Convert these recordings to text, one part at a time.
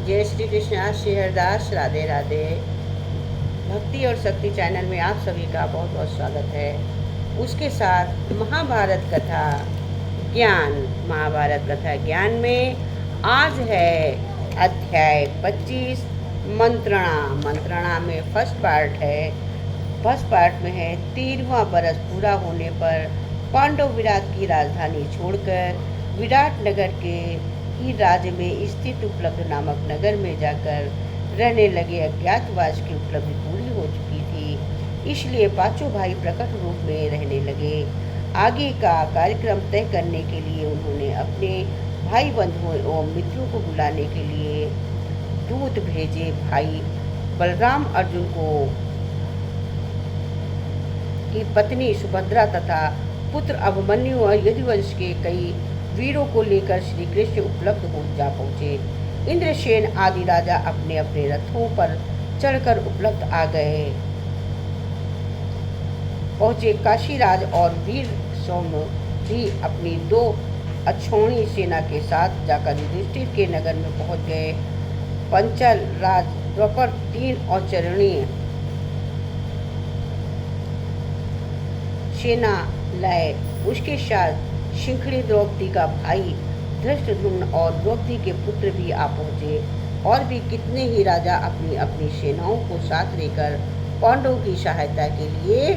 जय श्री कृष्णा, श्री हरदास, राधे राधे। भक्ति और शक्ति चैनल में आप सभी का बहुत बहुत स्वागत है। उसके साथ महाभारत कथा ज्ञान, महाभारत कथा ज्ञान में आज है अध्याय 25 मंत्रणा। मंत्रणा में फर्स्ट पार्ट है। फर्स्ट पार्ट में है 13वां बरस पूरा होने पर पांडव विराट की राजधानी छोड़कर विराट नगर के ही राज्य में स्थित उपलब्ध नामक नगर में जाकर रहने लगे। अज्ञातवास की उपलब्धि पूरी हो चुकी थी, इसलिए पांचों भाई प्रकट रूप में रहने लगे। आगे का कार्यक्रम तय करने के लिए उन्होंने अपने भाई बंधुओं एवं मित्रों को बुलाने के लिए दूत भेजे। भाई बलराम अर्जुन को की पत्नी सुभद्रा तथा पुत्र अभिमन्यु और यदुवंश के कई वीरों को लेकर श्री कृष्ण उपलब्ध हो जा पहुँचे। इंद्रसेन आदि राजा अपने अपने रथों पर चढ़कर उपलब्ध आ गए पहुँचे। काशीराज और वीर सौम्य भी अपनी 2 अक्षौणी सेना के साथ जाकर युधिष्ठिर के नगर में पहुँच गए। पंचाल राज द्रौपद 3 औचरणीय सेना लाए। उसके साथ शिखंडी द्रौपदी का भाई धृष्टद्युम्न और द्रौपदी के पुत्र भी आ पहुँचे। और भी कितने ही राजा अपनी अपनी सेनाओं को साथ लेकर पांडवों की सहायता के लिए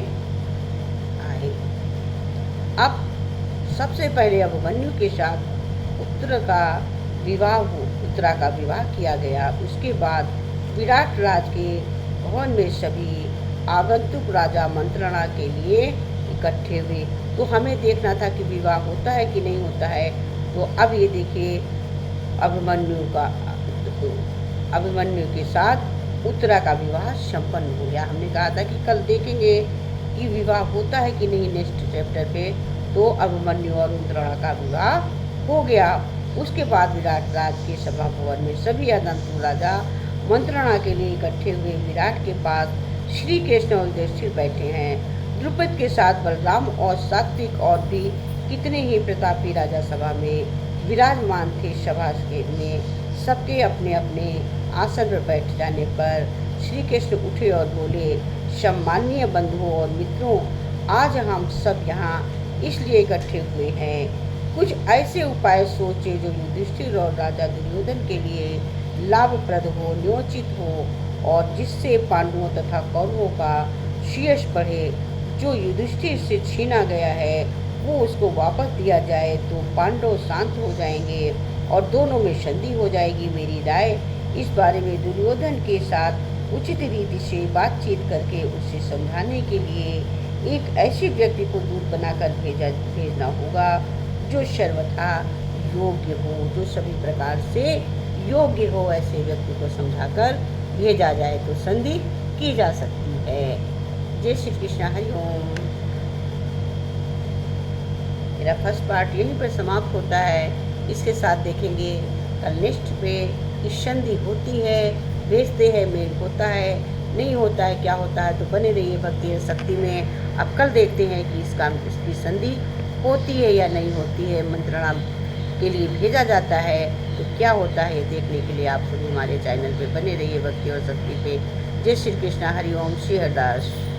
आए। अब सबसे पहले अभिमन्यु के साथ उत्तरा का विवाह किया गया। उसके बाद विराट राज के भवन में सभी आगंतुक राजा मंत्रणा के लिए इकट्ठे हुए। तो हमें देखना था कि विवाह होता है कि नहीं होता है। तो अब ये देखिए अभिमन्यु के साथ उत्तरा का विवाह संपन्न हो गया। हमने कहा था कि कल देखेंगे कि विवाह होता है कि नहीं नेक्स्ट चैप्टर पे। तो अभिमन्यु और उत्तरा का विवाह हो गया। उसके बाद विराट राज के सभा भवन में सभी आगंतुक राजा मंत्रणा के लिए इकट्ठे हुए। विराट के पास श्री कृष्ण और युधिष्ठिर बैठे हैं। द्रुपद के साथ बलराम और सात्विक और भी कितने ही प्रतापी राजा सभा में विराजमान थे। सभा में सबके अपने अपने आसन पर बैठ जाने पर श्री कृष्ण उठे और बोले, सम्माननीय बंधुओं और मित्रों, आज हम सब यहाँ इसलिए इकट्ठे हुए हैं, कुछ ऐसे उपाय सोचे जो युधिष्ठिर और राजा दुर्योधन के लिए लाभप्रद हो, न्योचित हो और जिससे पांडवों तथा कौरवों का श्रेयस बढ़े। जो युधिष्ठिर से छीना गया है वो उसको वापस दिया जाए तो पांडव शांत हो जाएंगे और दोनों में संधि हो जाएगी। मेरी राय इस बारे में दुर्योधन के साथ उचित रीति से बातचीत करके उसे समझाने के लिए एक ऐसे व्यक्ति को दूत बनाकर भेजना होगा जो सर्वथा योग्य हो, जो सभी प्रकार से योग्य हो। ऐसे व्यक्ति को समझाकर भेजा जाए तो संधि की जा सकती है। जय श्री कृष्ण, हरि ओम। मेरा फर्स्ट पार्ट यहीं पर समाप्त होता है। इसके साथ देखेंगे कल नेक्स्ट पे कि संधि होती है, भेजते हैं, मेल होता है, नहीं होता है, क्या होता है। तो बने रहिए भक्ति और शक्ति में। अब कल देखते हैं कि इसकी संधि होती है या नहीं होती है। मंत्रणा के लिए भेजा जाता है तो क्या होता है देखने के लिए आप सभी हमारे चैनल पे बने रहिए भक्ति और शक्ति पे। जय श्री कृष्ण, हरि ओम, श्री हरदास।